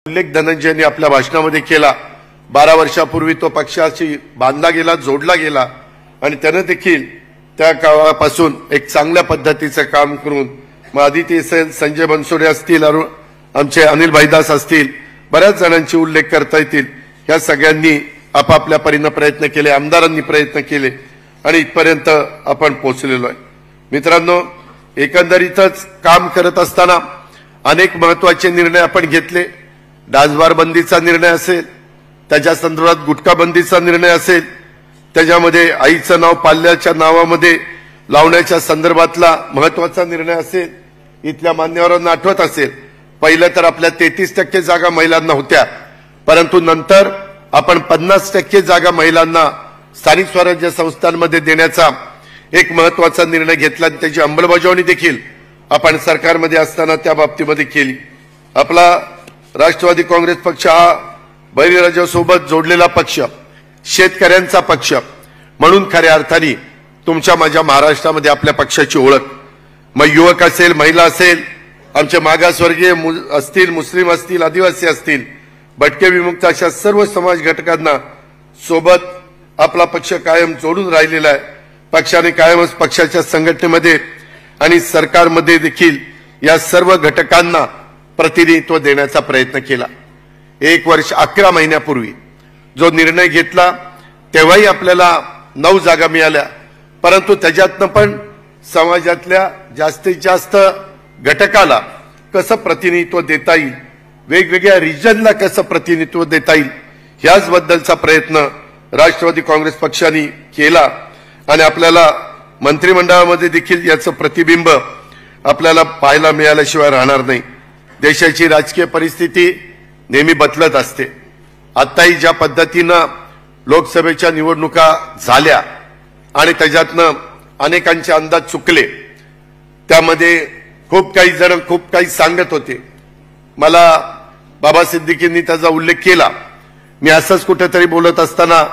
उल्लेख धनंजयने आपल्या भाषणामध्ये केला। 12 वर्षापूर्वी तो पक्षाशी बांधला गेला, जोडला गेला आणि त्याने देखील त्या काळापासून एक चांगल्या पद्धतीचं काम करून मग आदिती असेल, संजय बनसोडे असतील, आमचे अनिल भाईदास असतील, बऱ्याच जणांचे उल्लेख करता येतील। या सगळ्यांनी आपापल्या परीने प्रयत्न केले, आमदारांनी प्रयत्न केले आणि इथपर्यंत आपण पोहोचलेलो आहे। मित्रांनो, एकंदरीतच काम करत असताना अनेक महत्त्वाचे निर्णय आपण घेतले। डासबार बंदीचा निर्णय असेल, त्याच्या संदर्भात गुटखा बंदीचा निर्णय असेल, त्याच्यामध्ये आईचं नाव पाल्याच्या नावामध्ये लावण्याच्या संदर्भातला महत्त्वाचा निर्णय असेल। इथल्या मान्यवरांना आठवत असेल, पहिलं तर आपल्या 33% जागा महिलांना होत्या, परंतु नंतर आपण 50% जागा महिलांना स्थानिक स्वराज्य संस्थांमध्ये देण्याचा एक महत्त्वाचा निर्णय घेतला आणि त्याची अंमलबजावणी देखील आपण सरकारमध्ये असताना त्या बाबतीमध्ये केली। आपला राष्ट्रवादी काँग्रेस पक्ष हा बळीराजासोबत जोडलेला पक्ष, शेतकऱ्यांचा पक्ष म्हणून खऱ्या अर्थाने तुमच्या माझ्या महाराष्ट्रामध्ये आपल्या पक्षाची ओळख, मग युवक असेल, महिला असेल, आमचे मागासवर्गीय असतील, मुस्लिम असतील, आदिवासी असतील, भटके विमुक्त अशा सर्व समाज घटकांना सोबत आपला पक्ष कायम जोडून राहिलेला आहे। पक्षाने कायमच पक्षाच्या संघटनेमध्ये आणि सरकारमध्ये देखील या सर्व घटकांना प्रतिनिधित्व देण्याचा प्रयत्न केला। 1 वर्ष 11 महिन्यापूर्वी जो निर्णय घेतला तेव्हाही आपल्याला 9 जागा मिळाल्या, परंतु त्याच्यातनं पण समाजातल्या जास्तीत जास्त घटकाला कसं प्रतिनिधित्व देता येईल, वेगवेगळ्या रिजनला कसं प्रतिनिधित्व देता येईल, याचबद्दलचा प्रयत्न राष्ट्रवादी काँग्रेस पक्षाने केला आणि आपल्याला मंत्रिमंडळामध्ये देखील याचं प्रतिबिंब आपल्याला पाहायला मिळाल्याशिवाय राहणार नाही। देशाची राजकीय परिस्थिती नेहमी बदलत असते। आताही ज्या पद्धतीनं लोकसभेच्या निवडणुका झाल्या आणि त्याच्यातनं अनेकांचे अंदाज चुकले, त्यामध्ये खूप काही जण खूप काही सांगत होते। मला बाबा सिद्दीकींनी त्याचा उल्लेख केला। मी असंच कुठेतरी बोलत असताना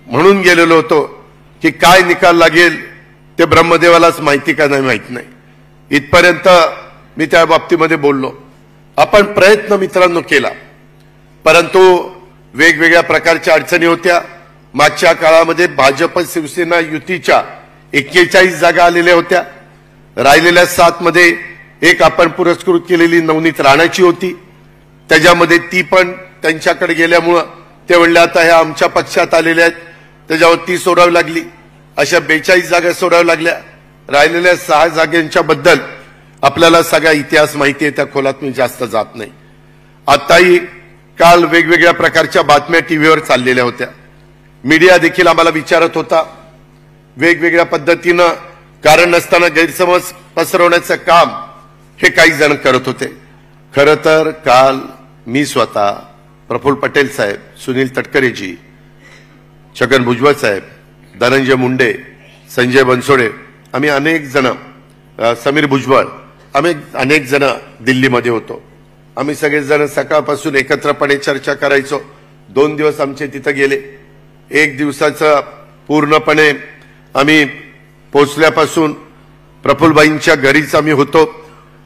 म्हणून गेलेलो होतो की काय निकाल लागेल ते ब्रह्मदेवालाच माहिती का नाही माहित नाही, इथपर्यंत मी त्या बाबतीमध्ये बोललो। आपण प्रयत्न मित्रांनो केला, परंतु वेगवेगळ्या प्रकारच्या अडचणी होत्या। मागच्या काळामध्ये भाजप शिवसेना युतीच्या 41 जागा आलेल्या होत्या, राहिलेल्या 7 मध्ये एक आपण पुरस्कृत केलेली नवनीत राणाची होती, त्याच्यामध्ये ती पण त्यांच्याकडे गेल्यामुळं ते म्हणले आता ह्या आमच्या पक्षात आलेल्या आहेत, त्याच्यावर ती सोडावी लागली। अशा 42 जागा सोडाव्या लागल्या। राहिलेल्या 6 जागांच्या बद्दल आपल्याला सगळा इतिहास माहिती आहे, त्या खोलात मी जास्त जात नाही। आताही काल वेगवेगळ्या प्रकारच्या बातम्या टीव्हीवर चाललेल्या होत्या, मीडिया देखील आम्हाला विचारत होता, वेगवेगळ्या पद्धतीनं कारण नसताना गैरसमज पसरवण्याचं काम हे काही जण करत होते। खरं तर काल मी स्वतः, प्रफुल्ल पटेल साहेब, सुनील तटकरेजी, छगन भुजबळ साहेब, धनंजय मुंडे, संजय बनसोडे, आम्ही अनेक जण, समीर भुजबळ, आम्ही अनेक जण दिल्लीमध्ये होतो। आम्ही सगळेजण सकाळपासून एकत्रपणे चर्चा करायचो। 2 दिवस आमचे तिथं गेले। 1 दिवसाचं पूर्णपणे आम्ही पोहोचल्यापासून प्रफुल्लबाईंच्या घरीच आम्ही होतो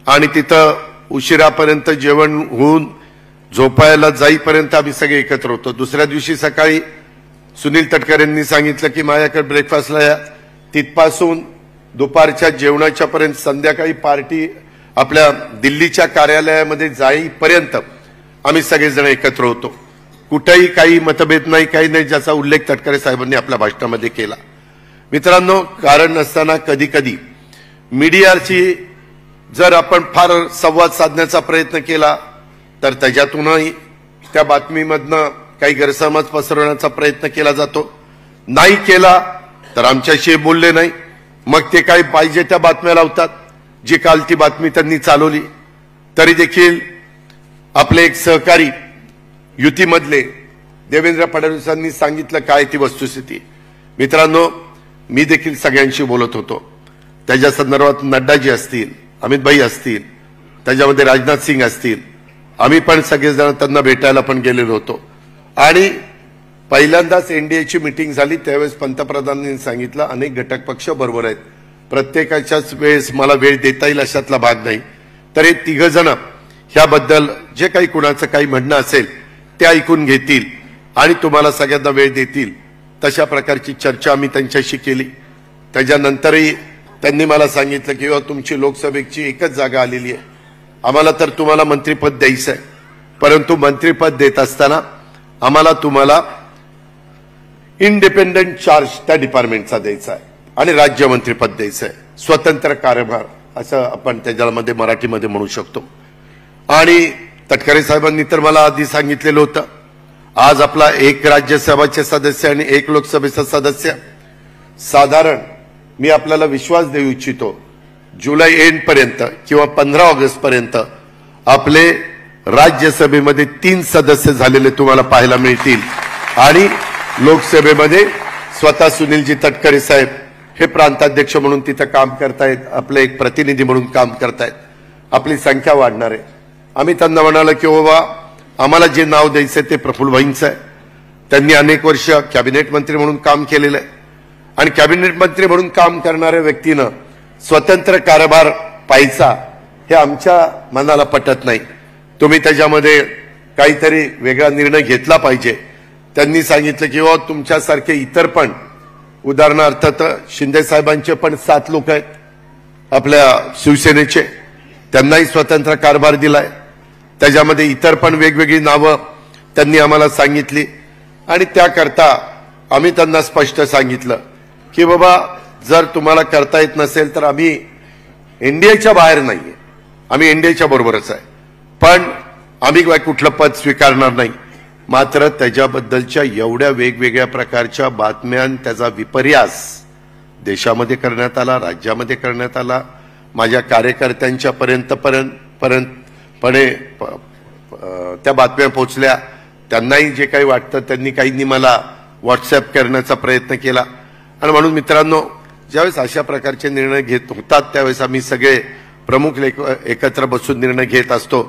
आणि तिथं उशिरापर्यंत जेवण होऊन झोपायला जाईपर्यंत आम्ही सगळे एकत्र होतो। दुसऱ्या दिवशी सकाळी सुनील तटकरेंनी सांगितलं की माझ्याकडे ब्रेकफास्टला या, तिथपासून दुपारच्या जेवणाच्या पर्यंत संध्याकाळी पार्टी आपल्या दिल्लीच्या कार्यालयामध्ये जाईपर्यंत आम्ही सगळेजण एकत्र होतो। कुठेही काही मतभेद नाही, काही नाही, ज्याचा उल्लेख तटकरे साहेबांनी आपल्या भाषणामध्ये केला। मित्रांनो, कारण नसताना कधी कधी मीडियाची जर आपण फार संवाद साधण्याचा प्रयत्न केला तर त्याच्यातूनही त्या बातमीमधनं काही गैरसमज पसरवण्याचा प्रयत्न केला जातो। नाही केला तर आमच्याशी बोलले नाही, मग ते काही पाहिजे त्या बातम्या लावतात, जी काल ती बातमी त्यांनी चालवली। तरी देखील आपले एक सहकारी युतीमधले देवेंद्र फडणवीसांनी सांगितलं काय ती वस्तुस्थिती। मित्रांनो, मी देखील सगळ्यांशी बोलत होतो, त्याच्या संदर्भात नड्डाजी असतील, अमित भाई असतील, त्याच्यामध्ये राजनाथ सिंग असतील, आम्ही पण सगळेजण त्यांना भेटायला पण गेलेलो होतो। आणि पहिल्यांदाच एनडीएची मीटिंग झाली त्यावेळेस पंतप्रधानांनी सांगितलं अनेक घटक पक्ष बरोबर आहेत, प्रत्येकाच्याच वेळेस मला वेळ देता येईल अशातला भाग नाही, तर हे 3 जण ह्याबद्दल जे काही कुणाचं काही म्हणणं असेल ते ऐकून घेतील आणि तुम्हाला सगळ्यांना वेळ देतील तशा प्रकारची चर्चा आम्ही त्यांच्याशी केली। त्याच्यानंतरही त्यांनी मला सांगितलं की तुमची लोकसभेची एकच जागा आलेली आहे, आम्हाला तर तुम्हाला मंत्रिपद द्यायचं आहे, परंतु मंत्रिपद देत असताना आम्हाला तुम्हाला इंडिपेंडंट चार्ज त्या डिपार्टमेंटचा द्यायचा आहे आणि राज्यमंत्रीपद द्यायचं आहे, स्वतंत्र कारभार असं आपण त्याच्यामध्ये मराठीमध्ये म्हणू शकतो। आणि तटकरे साहेबांनी तर मला आधी सांगितलेलं होतं, आज आपला एक राज्यसभाचे सदस्य आणि एक लोकसभेचा सदस्य, साधारण मी आपल्याला विश्वास देऊ इच्छितो जुलै एंड पर्यंत किंवा 15 ऑगस्ट पर्यंत आपले राज्यसभेमध्ये 3 सदस्य झालेले तुम्हाला पाहायला मिळतील आणि लोकसभेमध्ये स्वतः सुनीलजी तटकरे साहेब हे प्रांताध्यक्ष म्हणून तिथं काम करतायत, आपले एक प्रतिनिधी म्हणून काम करतायत, आपली संख्या वाढणार आहे। आम्ही त्यांना म्हणालो की बाबा आम्हाला जे नाव द्यायचं ते प्रफुल्लभाईंचं आहे, त्यांनी अनेक वर्ष कॅबिनेट मंत्री म्हणून काम केलेलं आहे आणि कॅबिनेट मंत्री म्हणून काम करणाऱ्या व्यक्तीनं स्वतंत्र कारभार पाहायचा हे आमच्या मनाला पटत नाही, तुम्ही त्याच्यामध्ये काहीतरी वेगळा निर्णय घेतला पाहिजे। त्यांनी सांगितलं की तुमच्यासारखे इतर पण, उदाहरणार्थ शिंदे साहेबांचे पण 7 लोक आहेत आपल्या शिवसेनेचे, त्यांनाही स्वतंत्र कारभार दिलाय, त्याच्यामध्ये इतर पण वेगवेगळी नावं त्यांनी आम्हाला सांगितली आणि त्याकरता आम्ही त्यांना स्पष्ट सांगितलं की बाबा जर तुम्हाला करता येत नसेल तर आम्ही एनडीएच्या बाहेर नाहीये, आम्ही एनडीएच्या बरोबरच आहे, पण आम्ही कुठलं पद स्वीकारणार नाही। मात्र त्याच्याबद्दलच्या एवढ्या वेगवेगळ्या प्रकारच्या बातम्या, त्याचा विपर्यास देशामध्ये करण्यात आला, राज्यामध्ये करण्यात आला, माझ्या कार्यकर्त्यांच्या पर्यंत त्या बातम्या पोहोचल्या, त्यांनाही जे काही वाटतं त्यांनी काहींनी मला व्हॉट्सअप करण्याचा प्रयत्न केला आणि म्हणून मित्रांनो ज्यावेळेस अशा प्रकारचे निर्णय घेत होतात त्यावेळेस आम्ही सगळे प्रमुख एकत्र बसून निर्णय घेत असतो,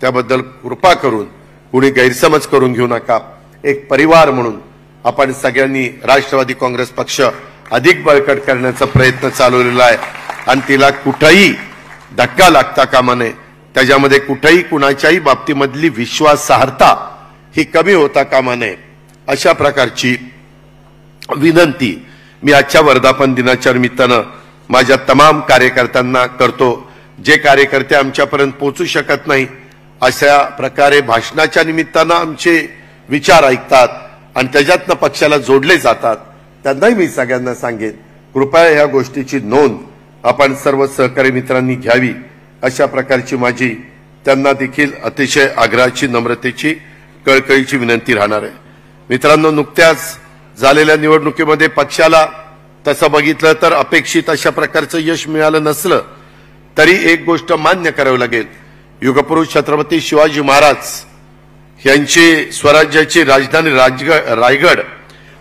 त्याबद्दल कृपा करून कुणी गैरसमज करून घेऊ नका। एक परिवार म्हणून आपण सगळ्यांनी राष्ट्रवादी काँग्रेस पक्ष अधिक बळकट करण्याचा प्रयत्न चालवलेला आहे आणि तिला कुठेही धक्का लागता कामा नये, त्याच्यामध्ये कुठेही कुणाच्याही बाबतीमधली विश्वासार्हता ही कमी होता कामा नये, अशा प्रकारची विनंती मी आजच्या वर्धापन दिनाच्या निमित्तानं माझ्या तमाम कार्यकर्त्यांना करतो। जे कार्यकर्ते आमच्यापर्यंत पोहोचू शकत नाही अशा प्रकारे भाषणाच्या निमित्तानं आमचे विचार ऐकतात आणि त्याच्यातनं पक्षाला जोडले जातात, त्यांनाही मी सगळ्यांना सांगेन कृपया ह्या गोष्टीची नोंद आपण सर्व सहकारी मित्रांनी घ्यावी, अशा प्रकारची माझी त्यांना देखील अतिशय आग्रहाची, नम्रतेची, कळकळीची विनंती राहणार आहे। मित्रांनो, नुकत्याच झालेल्या निवडणुकीमध्ये पक्षाला तसं बघितलं तर अपेक्षित अशा प्रकारचं यश मिळालं नसलं तरी एक गोष्ट मान्य करावी लागेल, युगपुरुष छत्रपती शिवाजी महाराज यांची स्वराज्याची राजधानी रायगड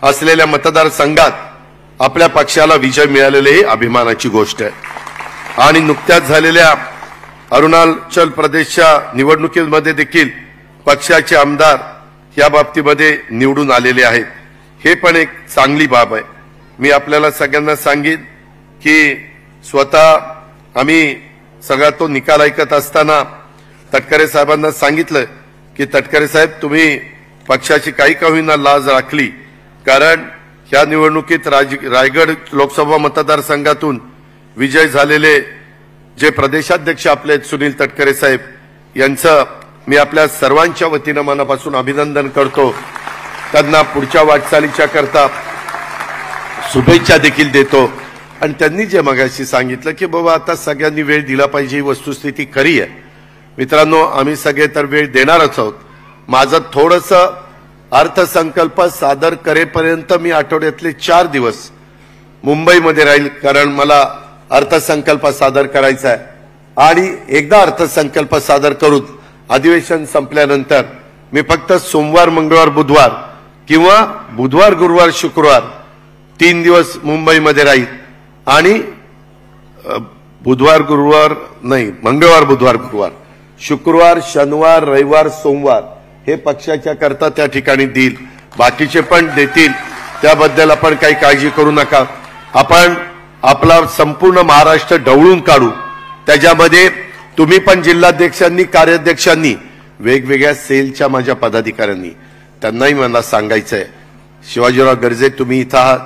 असलेल्या मतदारसंघात आपल्या पक्षाला विजय मिळालेली ही अभिमानाची गोष्ट आहे आणि नुकत्याच झालेल्या अरुणाचल प्रदेशच्या निवडणुकीमध्ये देखील पक्षाचे आमदार या बाबतीमध्ये निवडून आलेले आहेत, हे पण एक चांगली बाब आहे। मी आपल्याला सगळ्यांना सांगेन की स्वतः आम्ही सगळा तो निकाल ऐकत असताना तटकरे साहेबांना सांगितलं की तटकरे साहेब तुम्ही पक्षाची काही का होईना लाज राखली, कारण ह्या निवडणुकीत रायगड लोकसभा मतदारसंघातून विजय झालेले जे प्रदेशाध्यक्ष आपले सुनील तटकरे साहेब यांचं मी आपल्या सर्वांच्या वतीनं मनापासून अभिनंदन करतो, त्यांना पुढच्या वाटचालीच्या करता शुभेच्छा देखील देतो। आणि त्यांनी जे मगाशी सांगितलं की बाबा आता सगळ्यांनी वेळ दिला पाहिजे, ही वस्तुस्थिती खरी आहे। मित्रांनो, आम्ही सगळे तर वेळ देणारच आहोत, माझं थोडंसं अर्थसंकल्प सादर करेपर्यंत मी आठवड्यातले 4 दिवस मुंबईमध्ये राहील, कारण मला अर्थसंकल्प सादर करायचा आहे आणि एकदा अर्थसंकल्प सादर करून अधिवेशन संपल्यानंतर मी फक्त सोमवार, मंगळवार, बुधवार किंवा बुधवार, गुरुवार, शुक्रवार 3 दिवस मुंबईमध्ये राहील आणि बुधवार, गुरुवार नाही, मंगळवार, बुधवार, गुरुवार, शुक्रवार, शनिवार, रविवार, सोमवार हे पक्षाच्या करता त्या ठिकाणी देईल, बाकीचे पण देतील, त्याबद्दल आपण काही काळजी करू नका। आपण आपला संपूर्ण महाराष्ट्र ढवळून काढू, त्याच्यामध्ये तुम्ही पण जिल्हाध्यक्षांनी कार्याध्यक्षांनी वेगवेगळ्या सेलच्या माझ्या पदाधिकाऱ्यांनी त्यांनाही मला सांगायचं आहे, शिवाजीराव गर्जे तुम्ही इथं आहात,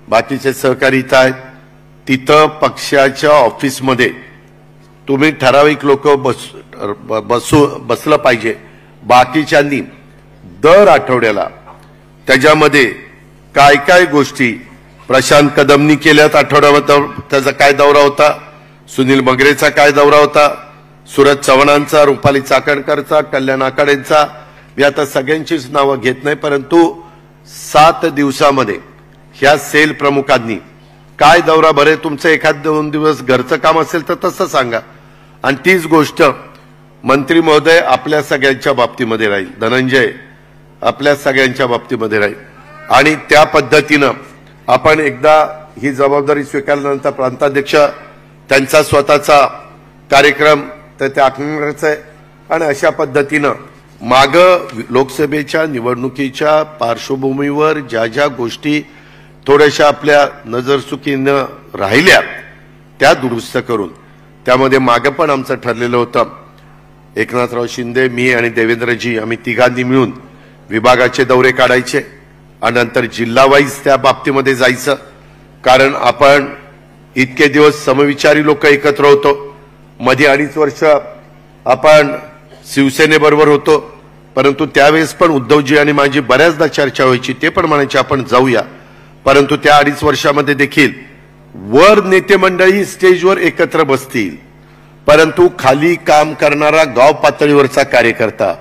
बाकीचे सहकारी इथं आहेत, तिथं पक्षाच्या ऑफिसमध्ये तुम्ही ठराविक लोक बसलं पाहिजे. बाकीच्यांनी दर आठवड्याला त्याच्यामध्ये काय काय गोष्टी प्रशांत कदमनी केल्यात, आठवड्यामध्ये त्याचा काय दौरा होता, सुनील मगरेचा काय दौरा होता, सुरज चव्हाणांचा, रुपाली चाकणकरचा, कल्याण आकाडेंचा, मी आता सगळ्यांचीच नावं घेत नाही, परंतु 7 दिवसामध्ये ह्या सेल प्रमुखांनी काय दौरा भरे, तुमचं एखाद 2 दिवस घरचं काम असेल तर तसं सांगा. आणि तीच गोष्ट मंत्री महोदय आपल्या सगळ्यांच्या बाबतीमध्ये राहील, धनंजय आपल्या सगळ्यांच्या बाबतीमध्ये राहील. आणि त्या पद्धतीनं आपण एकदा ही जबाबदारी स्वीकारल्यानंतर प्रांताध्यक्ष त्यांचा स्वतःचा कार्यक्रम तर ते आखणारच आहे. आणि अशा पद्धतीनं माग लोकसभेच्या निवडणुकीच्या पार्श्वभूमीवर ज्या ज्या गोष्टी थोड्याशा आपल्या नजरचुकीनं राहिल्या त्या दुरुस्त करून, त्यामध्ये मागं पण आमचं ठरलेलं होतं, एकनाथराव शिंदे, मी आणि देवेंद्रजी आम्ही तिघांनी मिळून विभागाचे दौरे काढायचे आणि नंतर जिल्हावाईज त्या बाबतीमध्ये जायचं. कारण आपण इतके दिवस समविचारी लोक एकत्र होतो, मध्ये 2.5 वर्ष आपण शिवसेनेबरोबर होतो, परंतु त्यावेळेस पण उद्धवजी आणि माझी बऱ्याचदा चर्चा व्हायची, ते पण म्हणायचे आपण जाऊया. परंतु त्या 2.5 वर्षामध्ये देखील वर नेते मंडळी स्टेजवर एकत्र बसतील, परंतु खाली काम करणारा गाव पातळीवरचा कार्यकर्ता,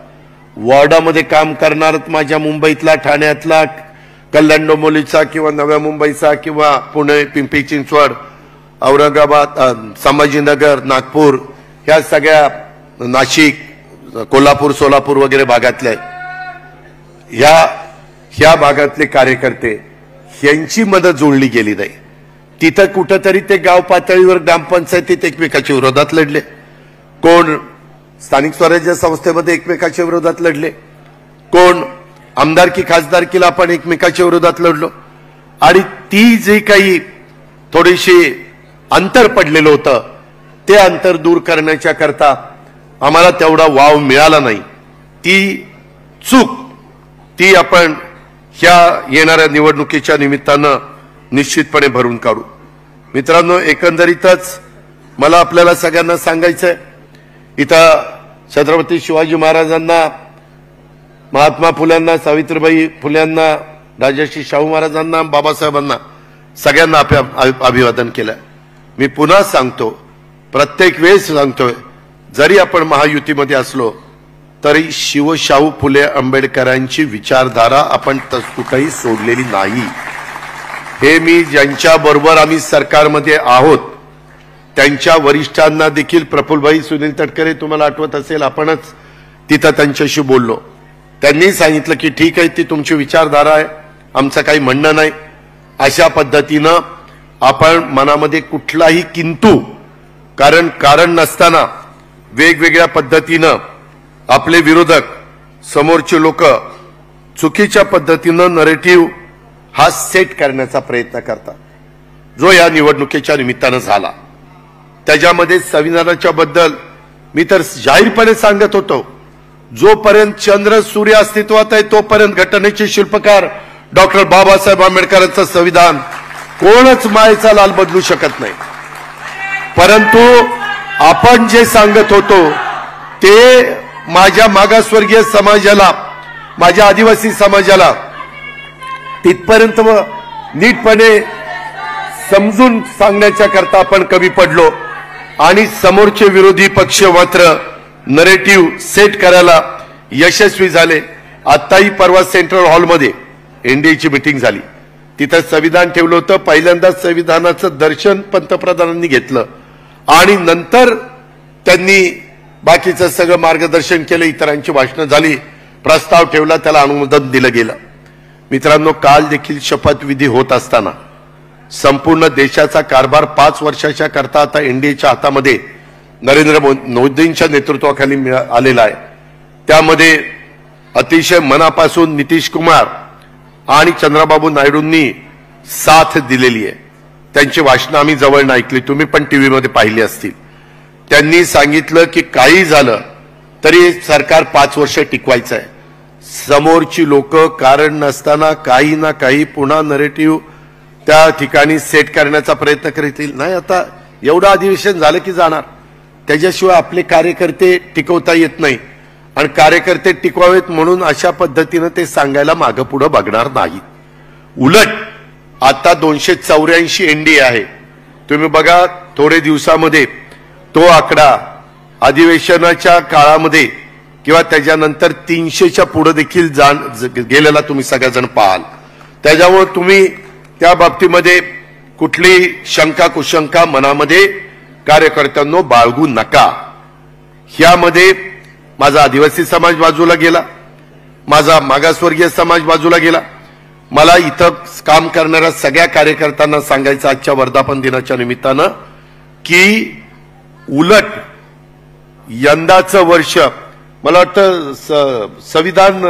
वॉर्डामध्ये काम करणारा माझ्या मुंबईतला, ठाण्यातला, कल्याण डोंबिवलीचा किंवा नव्या मुंबईचा किंवा पुणे, पिंपरी चिंचवड, औरंगाबाद, संभाजीनगर, नागपूर, ह्या सगळ्या, नाशिक, कोल्हापूर, सोलापूर वगैरे भागातले ह्या भागातले कार्यकर्ते यांची मदत जोडली गेली नाही. तिथं कुठंतरी ते गाव पातळीवर ग्रामपंचायतीत एकमेकाच्या विरोधात लढले, कोण स्थानिक स्वराज्य संस्थेमध्ये एकमेकाच्या विरोधात लढले, कोण आमदारकी खासदारकीला आपण एकमेकाच्या विरोधात लढलो. आणि ती जे काही थोडीशी अंतर पडलेलं होतं ते अंतर दूर करण्याच्या करता आम्हाला तेवढा वाव मिळाला नाही. ती चूक ती आपण ह्या येणाऱ्या निवडणुकीच्या निमित्तानं निश्चितपणे भरून काढू. मित्रांनो, एकंदरीतच मला आपल्याला सगळ्यांना सांगायचंय, इथं छत्रपती शिवाजी महाराजांना, महात्मा फुल्यांना, सावित्रीबाई फुल्यांना, राजर्षी शाहू महाराजांना, बाबासाहेबांना सगळ्यांना अभिवादन केलं. मी पुन्हा सांगतो, प्रत्येक वेळेस सांगतोय, जरी आपण महायुतीमध्ये असलो तरी शिवशाहू फुले आंबेडकरांची विचारधारा आपण कुठेही सोडलेली नाही. हे मी ज्यांच्या बरोबर आम्ही सरकारमध्ये आहोत त्यांच्या वरिष्ठांना देखील, प्रफुल्लभाई सुनील तटकरे तुम्हाला आठवत असेल, आपणच तिथं त्यांच्याशी बोललो, त्यांनी सांगितलं की ठीक आहे, ती तुमची विचारधारा आहे, आमचं काही म्हणणं नाही. अशा पद्धतीनं आपण मनामध्ये कुठलाही किंतु कारण नसताना वेगवेगळ्या पद्धतीनं आपले विरोधक, समोरचे लोक चुकीच्या पद्धतीनं नरेटिव्ह हा सेट करण्याचा प्रयत्न करतात, जो या निवडणुकीच्या निमित्तानं झाला. त्याच्यामध्ये संविधानाच्या बद्दल मी तर जाहीरपणे सांगत होतो, जोपर्यंत चंद्र सूर्य अस्तित्वात आहे तोपर्यंत घटनेचे शिल्पकार डॉक्टर बाबासाहेब आंबेडकरांचं संविधान कोणच मायेचा लाल बदलू शकत नाही. परंतु आपण जे सांगत होतो ते माझ्या मागासवर्गीय समाजाला, माझ्या आदिवासी समाजाला तिथपर्यंत नीटपणे समजून सांगण्याच्या करता आपण कमी पडलो आणि समोरचे विरोधी पक्ष मात्र नरेटिव्ह सेट करायला यशस्वी झाले. आत्ताही परवा सेंट्रल हॉलमध्ये एनडीएची मीटिंग झाली, तिथं संविधान ठेवलं होतं. पहिल्यांदाच संविधानाचं दर्शन पंतप्रधानांनी घेतलं आणि नंतर त्यांनी बाकीचं सगळं मार्गदर्शन केलं, इतरांची भाषणं झाली, प्रस्ताव ठेवला, त्याला अनुमोदन दिलं गेलं. मित्रांनो, काल देखील शपथविधी होत असताना संपूर्ण देशाचा कारभार 5 वर्षाच्या करता आता एनडीएच्या हातामध्ये नरेंद्र मोदींच्या नेतृत्वाखाली आलेला आहे. त्यामध्ये अतिशय मनापासून नितीश कुमार आणि चंद्रबाबू नायडूंनी साथ दिलेली आहे. त्यांची भाषणं आम्ही जवळनं ऐकली, तुम्ही पण टीव्हीमध्ये पाहिली असतील. त्यांनी सांगितलं की काही झालं तरी सरकार 5 वर्ष टिकवायचं आहे. समोरची लोक कारण नसताना काही ना काही पुन्हा नरेटिव्ह त्या ठिकाणी सेट करण्याचा प्रयत्न करतील. नाही, आता एवढं अधिवेशन झालं की जाणार. त्याच्याशिवाय आपले कार्यकर्ते टिकवता येत नाही आणि कार्यकर्ते टिकवावेत म्हणून अशा पद्धतीनं ते सांगायला मागं पुढं बघणार नाहीत. उलट आता 284 एनडीए आहे. तुम्ही बघा थोडे दिवसामध्ये तो आकडा अधिवेशनाच्या काळामध्ये किंवा त्याच्यानंतर 300च्या पुढे देखील गेलेला तुम्ही सगळेजण पाहाल. त्याच्यामुळे तुम्ही त्या बाबतीमध्ये कुठली शंका कुशंका मनामध्ये कार्यकर्त्यांनो बाळगू नका. ह्यामध्ये माझा आदिवासी समाज बाजूला गेला, माझा मागासवर्गीय समाज बाजूला गेला. मला इथं काम करणाऱ्या सगळ्या कार्यकर्त्यांना सांगायचं आजच्या वर्धापन दिनाच्या निमित्तानं की उलट यंदाचं वर्ष मला वाटतं संविधान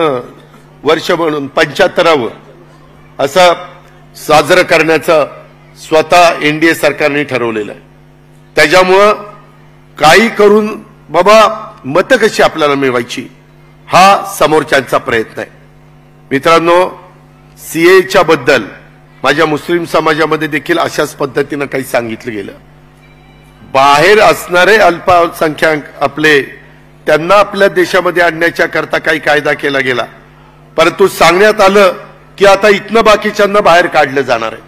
वर्ष म्हणून 75वं असं साजरं करण्याचं स्वतः एनडीए सरकारने ठरवलेलं आहे. त्याच्यामुळं काही करून बाबा मतं कशी आपल्याला मिळवायची हा समोरच्यांचा प्रयत्न आहे. मित्रांनो, सीएच्या बद्दल माझ्या मुस्लिम समाजामध्ये देखील अशाच पद्धतीनं काही सांगितलं गेलं. बाहेर असणारे अल्पसंख्याक आपले त्यांना आपल्या देशामध्ये आणण्याच्या करता काही कायदा केला गेला, परंतु सांगण्यात आलं की आता इथनं बाकीच्यांना बाहेर काढलं जाणार आहे.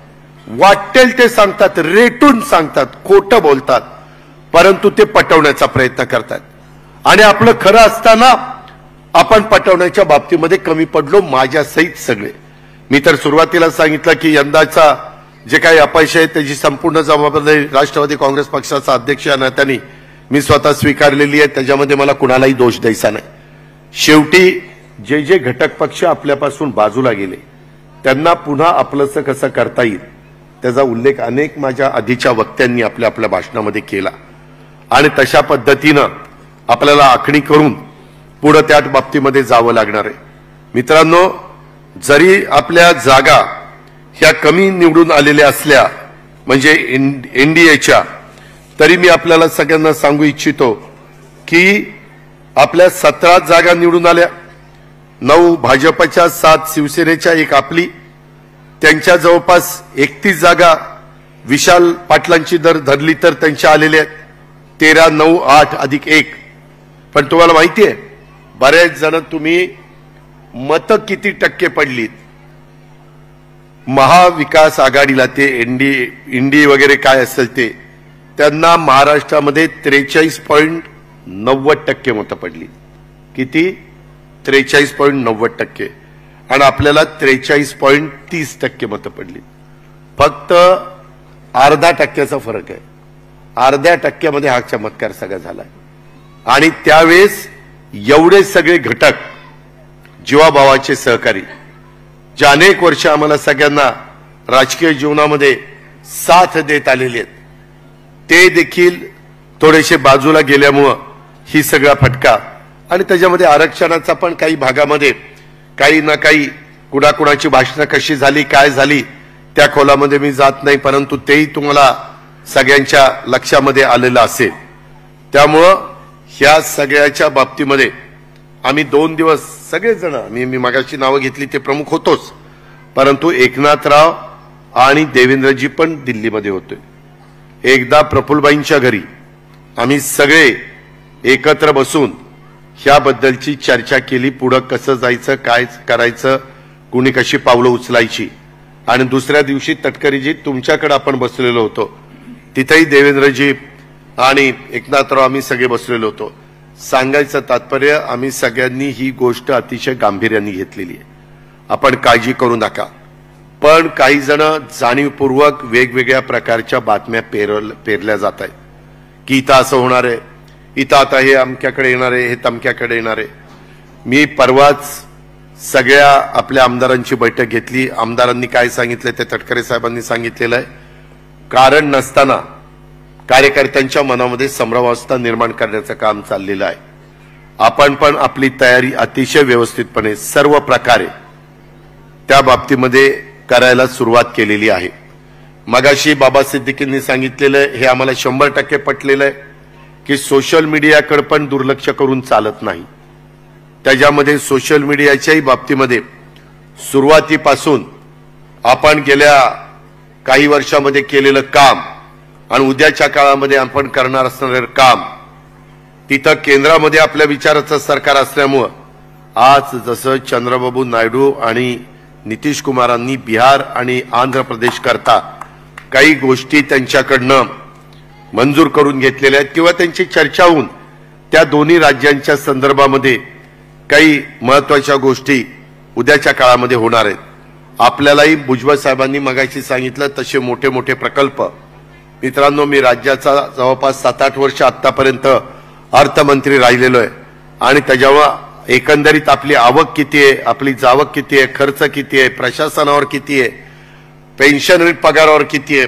वाटेल ते सांगतात, रेटून सांगतात, खोटं बोलतात, परंतु ते पटवण्याचा प्रयत्न करतात. आणि आपलं खरं असताना आपण पटवण्याच्या बाबतीमध्ये कमी पडलो, माझ्या सहित सगळे. मी तर सुरुवातीला सांगितलं की यंदाचा जे काही अपयश आहे त्याची संपूर्ण जबाबदारी राष्ट्रवादी काँग्रेस पक्षाचा अध्यक्ष या नात्याने मी स्वतः स्वीकारलेली आहे. त्याच्यामध्ये मला कुणालाही दोष द्यायचा नाही. शेवटी जे जे घटक पक्ष आपल्यापासून बाजूला गेले त्यांना पुन्हा आपलंसं कसं करता येईल त्याचा उल्लेख अनेक माझ्या आधीच्या वक्त्यांनी आपल्या आपल्या भाषणामध्ये केला. आणि तशा पद्धतीनं आपल्याला आखणी करून पुढे त्या बाबतीमध्ये जावं लागणार आहे. मित्रांनो, जरी आपल्या जागा ह्या कमी निवडून आलेल्या असल्या म्हणजे एनडीएच्या, तरी मी आपल्याला सगळ्यांना सांगू इच्छितो की आपल्या 17 जागा निवडून आल्या. 9 भाजपच्या, 7 शिवसेनेच्या, 1 आपली. त्यांच्या जवळपास 31 जागा विशाल पाटलांची दर धरली तर त्यांच्या आलेल्या आहेत. 13, 9, 8 अधिक 1. पण तुम्हाला माहिती आहे बरेच जण तुम्ही मतं किती टक्के पडलीत महाविकास आघाडीला, ते एनडीए वगैरे काय असेल ते, त्यांना महाराष्ट्रामध्ये 43.90% मतं पडली. किती? 43.90%. आणि आपल्याला 43.30% मतं पडली. फक्त अर्धा टक्क्याचा फरक आहे. अर्ध्या टक्क्यामध्ये हा चमत्कार सगळा झालाय. आणि त्यावेळेस एवढे सगळे घटक जीवाभावाचे सहकारी जे अनेक वर्ष आम्हाला सगळ्यांना राजकीय जीवनामध्ये साथ देत आलेले आहेत ते देखील थोडेसे बाजूला गेल्यामुळं ही सगळा फटका. आणि त्याच्यामध्ये आरक्षणाचा पण काही भागामध्ये काही ना काही कुणाकुणाची भाषणं कशी झाली काय झाली त्या खोलामध्ये मी जात नाही, परंतु तेही तुम्हाला सगळ्यांच्या लक्षामध्ये आलेलं असेल. त्यामुळं ह्या सगळ्याच्या बाबतीमध्ये आम्ही 2 दिवस सगळेजण, मी मगाशी नावं घेतली ते प्रमुख होतोच, परंतु एकनाथराव आणि देवेंद्रजी पण दिल्लीमध्ये होते. एकदा प्रफुल्लबाईंच्या घरी आम्ही सगळे एकत्र बसून ह्याबद्दलची चर्चा केली. पुढं कसं जायचं, काय करायचं, कुणी कशी पावलं उचलायची. आणि दुसऱ्या दिवशी तटकरीजी तुमच्याकडे आपण बसलेलो होतो, तिथेही देवेंद्रजी आणि एकनाथराव आम्ही सगळे बसलेलो होतो. सांगायचं तात्पर्य, आम्ही सगळ्यांनी ही गोष्ट अतिशय गांभीर्याने घेतलेली आहे. आपण काळजी करू नका. पण काही जण जाणीवपूर्वक वेगवेगळ्या प्रकारच्या बातम्या पेरल्या जात आहेत की इथं असं होणार आहे, इथं आता हे अमक्याकडे येणार आहे, हे तमक्याकडे येणार आहे. मी परवाच सगळ्या आपल्या आमदारांची बैठक घेतली. आमदारांनी काय सांगितलं ते तटकरे साहेबांनी सांगितलेलं आहे. कारण नसताना कार्यकर्त्यांच्या मनामध्ये संभ्रमावस्था निर्माण करण्याचं काम चाललेलं आहे. आपण पण आपली तयारी अतिशय व्यवस्थितपणे सर्व प्रकारे त्या बाबतीमध्ये करायला सुरुवात केलेली आहे. मगाशी बाबा सिद्दीकींनी सांगितलेलं हे आम्हाला 100% पटलेलं आहे की सोशल मीडियाकडे पण दुर्लक्ष करून चालत नाही। त्याच्यामध्ये सोशल मीडियाच्याही बाबतीमध्ये सुरुवातीपासून आपण गेल्या काही वर्षामध्ये केलेलं काम आणि उद्याच्या काळामध्ये आपण करणार असणारे काम, तिथं केंद्रामध्ये आपल्या विचाराचं सरकार असल्यामुळे आज जसं चंद्रबाबू नायडू आणि नितीश कुमारांनी बिहार आणि आंध्र प्रदेश करता काही गोष्टी त्यांच्याकडनं मंजूर करून घेतलेल्या आहेत किंवा त्यांची चर्चा होऊन त्या दोन्ही राज्यांच्या संदर्भामध्ये काही महत्त्वाच्या गोष्टी उद्याच्या काळामध्ये होणार आहेत। आपल्यालाही भुजबळ साहेबांनी मगाशी सांगितलं तसे मोठे मोठे प्रकल्प, मित्रांनो मी राज्याचा जवळपास 7-8 वर्ष आतापर्यंत अर्थमंत्री राहिलेलो आहे आणि त्याच्यावर एकंदरीत आपली आवक किती आहे, आपली जावक किती आहे, खर्च किती आहे, प्रशासनावर किती आहे, पेन्शन आणि पगारावर किती आहे,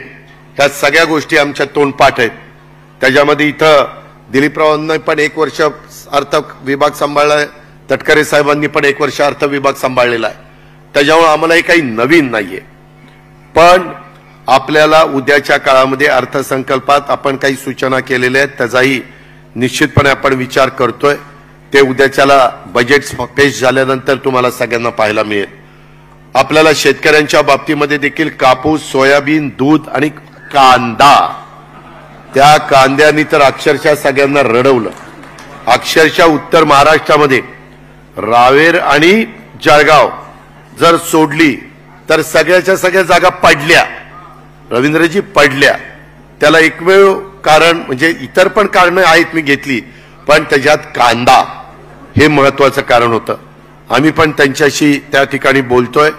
ह्या सगळ्या गोष्टी आमच्या तोंडपाठ आहेत। त्याच्यामध्ये इथं दिलीपरावांनी पण 1 वर्ष अर्थ विभाग सांभाळलाय, तटकरे साहेबांनी पण 1 वर्ष अर्थ विभाग सांभाळलेला आहे। त्याच्यामुळे आम्हाला हे काही नवीन नाहीये, पण आपल्याला उद्याच्या काळामध्ये अर्थसंकल्पात आपण काही सूचना केलेल्या आहेत, त्याचाही निश्चितपणे आपण विचार करतोय। ते उद्याच्याला बजेट पेश झाल्यानंतर तुम्हाला सगळ्यांना पाहायला मिळेल। आपल्याला शेतकऱ्यांच्या बाबतीमध्ये देखील कापूस, सोयाबीन, दूध आणि कांदा, त्या कांद्यानी तर अक्षरशः सगळ्यांना रडवलं। अक्षरशः उत्तर महाराष्ट्रामध्ये रावेर आणि जळगाव जर सोडली तर सगळ्याच्या सगळ्या जागा पडल्या, रवींद्रजी पडल्या। त्याला एकमेव कारण म्हणजे इतर पण कारणं आहेत मी घेतली, पण त्याच्यात कांदा हे महत्वाचं कारण होतं। आम्ही पण त्यांच्याशी त्या ठिकाणी बोलतोय,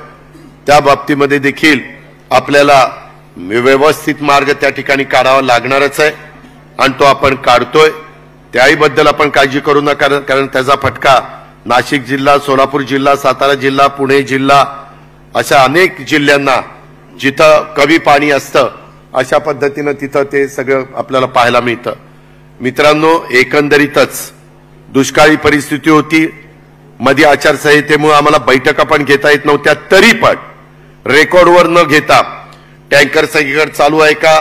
त्या बाबतीमध्ये देखील आपल्याला व्यवस्थित मार्ग त्या ठिकाणी काढावा लागणारच आहे आणि तो आपण काढतोय। त्याहीबद्दल आपण काळजी करू नका, कारण त्याचा फटका नाशिक जिल्हा, सोलापूर जिल्हा, सातारा जिल्हा, पुणे जिल्हा अशा अनेक जिल्ह्यांना जिथं कमी पाणी असतं अशा पद्धतीनं तिथं ते सगळं आपल्याला पाहायला मिळतं। मित्रांनो, एकंदरीतच दुष्काळी परिस्थिती होती, मध्ये आचारसंहितेमुळे आम्हाला बैठका पण घेता येत नव्हत्या, तरी पण रेकॉर्डवर न घेता टँकर सगळीकडे चालू आहे का,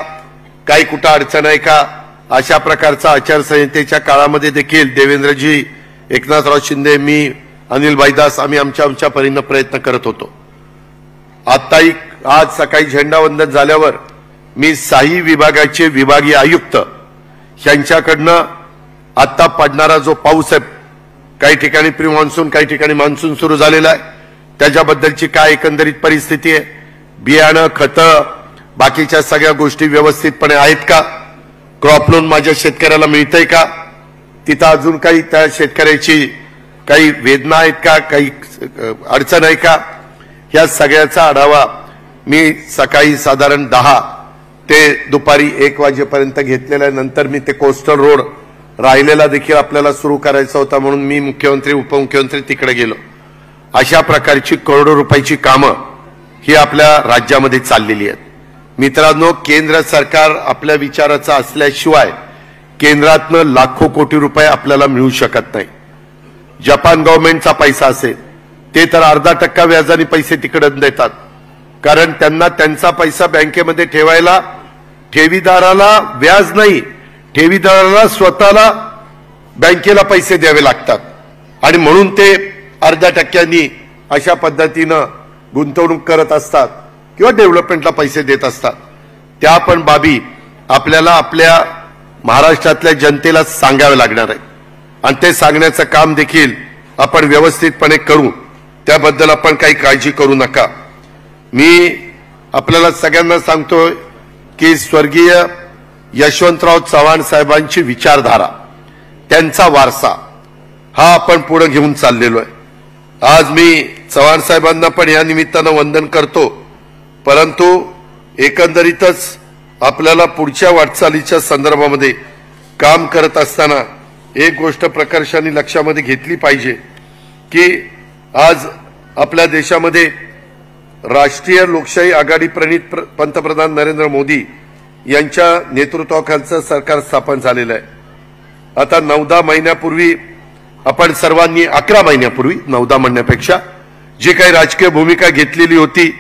काही कुठं अडचण आहे का, अशा प्रकारचा आचारसंहितेच्या काळामध्ये देखील देवेंद्रजी, एकनाथराव शिंदे, मी, अनिल भाईदास आम्ही आमच्या परीनं प्रयत्न करत होतो। आताही आज सकाळी झेंडावंदन झाल्यावर मी 6 विभागाचे विभागीय आयुक्त यांच्याकडनं आता पडणारा जो पाऊस आहे, काही ठिकाणी प्री मान्सून, काही ठिकाणी मान्सून सुरू झालेला आहे, त्याच्याबद्दलची काय एकंदरीत परिस्थिती आहे, बियाणं, खतं, बाकीच्या सगळ्या गोष्टी व्यवस्थितपणे आहेत का, क्रॉप लोन माझ्या शेतकऱ्याला मिळतंय का, तिथं अजून काही त्या शेतकऱ्याची काही वेदना आहेत का, काही अडचण आहे का, ह्या सगळ्याचा आढावा मी सकाळी साधारण 10 ते दुपारी 1 वाजेपर्यंत घेतलेला आहे। नंतर मी ते कोस्टल रोड राहिलेला देखील आपल्याला सुरू करायचा होता, म्हणून मी मुख्यमंत्री, उपमुख्यमंत्री तिकडे गेलो। अशा प्रकारची करोडो रुपयाची कामं ही आपल्या राज्यामध्ये चाललेली आहेत। मित्रांनो, केंद्र सरकार आपल्या विचाराचं असल्याशिवाय केंद्रातनं लाखो कोटी रुपये आपल्याला मिळू शकत नाही। जपान गव्हर्नमेंटचा पैसा असेल ते तर 0.5% व्याजाने पैसे तिकडे देतात, कारण त्यांना त्यांचा पैसा बँकेमध्ये ठेवायला ठेवीदाराला व्याज नाही, ठेवीदाराला स्वतःला बँकेला पैसे द्यावे लागतात आणि म्हणून ते 0.5% अशा पद्धतीनं गुंतवणूक करत असतात किंवा डेव्हलपमेंटला पैसे देत असतात। त्या पण बाबी आपल्याला आपल्या महाराष्ट्रातल्या जनतेला सांगावे लागणार आहे आणि ते सांगण्याचं काम देखील आपण व्यवस्थितपणे करू, त्याबद्दल आपण काही काळजी करू नका। मी आपल्याला सगळ्यांना सांगतोय की स्वर्गीय यशवंतराव चव्हाण साहेबांची विचारधारा, त्यांचा वारसा हा आपण पुढे घेऊन चाललेलो आहे। आज मी चव्हाण साहेबांना पण या निमित्तानं वंदन करतो, परंतु एकंदरीतच आपल्याला पुढच्या वाटचालीच्या संदर्भामध्ये काम करत असताना एक गोष्ट प्रकर्षाने लक्षामध्ये घेतली पाहिजे की आज आपल्या देशामध्ये राष्ट्रीय लोकशाही आघाडी प्रणित पंतप्रधान नरेंद्र मोदी यांच्या नेतृत्वाखालचं सरकार स्थापन झालेलं आहे। आता 9-10 महिन्यापूर्वी आपण सर्वांनी 11 महिन्यापूर्वी, 9-10 म्हणण्यापेक्षा जी काही राजकीय भूमिका घेतलेली होती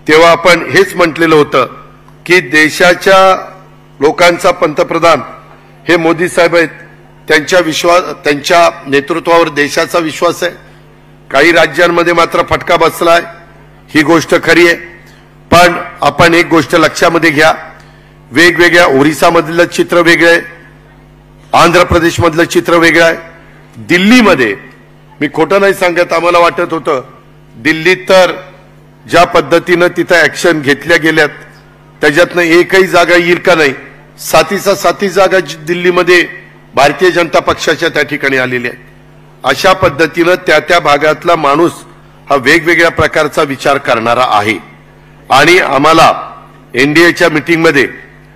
तेव्हा आपण हेच म्हटलेलं होतं की देशाच्या लोकांचा पंतप्रधान हे मोदी साहेब आहेत त्यांच्या नेतृत्वावर देशाचा विश्वास आहे। काही राज्यांमध्ये मात्र फटका बसलाय, ही गोष्ट खरी आहे। पण आपण एक गोष्ट लक्षामध्ये घ्या, वेगवेगळ्या ओरिसामधलं चित्र वेगळं आहे, आंध्र प्रदेशमधलं चित्र वेगळं आहे, दिल्लीमध्ये मी खोटं नाही सांगत, आम्हाला वाटत होतं दिल्लीत तर ज्या पद्धतीनं तिथं ऍक्शन घेतल्या गेल्यात त्याच्यातनं एकही जागा येईल का नाही, सातीचा साती जागा दिल्लीमध्ये भारतीय जनता पक्षाच्या त्या ठिकाणी आलेल्या आहेत। अशा पद्धतीनं त्या भागातला माणूस हा वेगवेगळ्या प्रकारचा विचार करणारा आहे। आणि आम्हाला एनडीएच्या मीटिंगमध्ये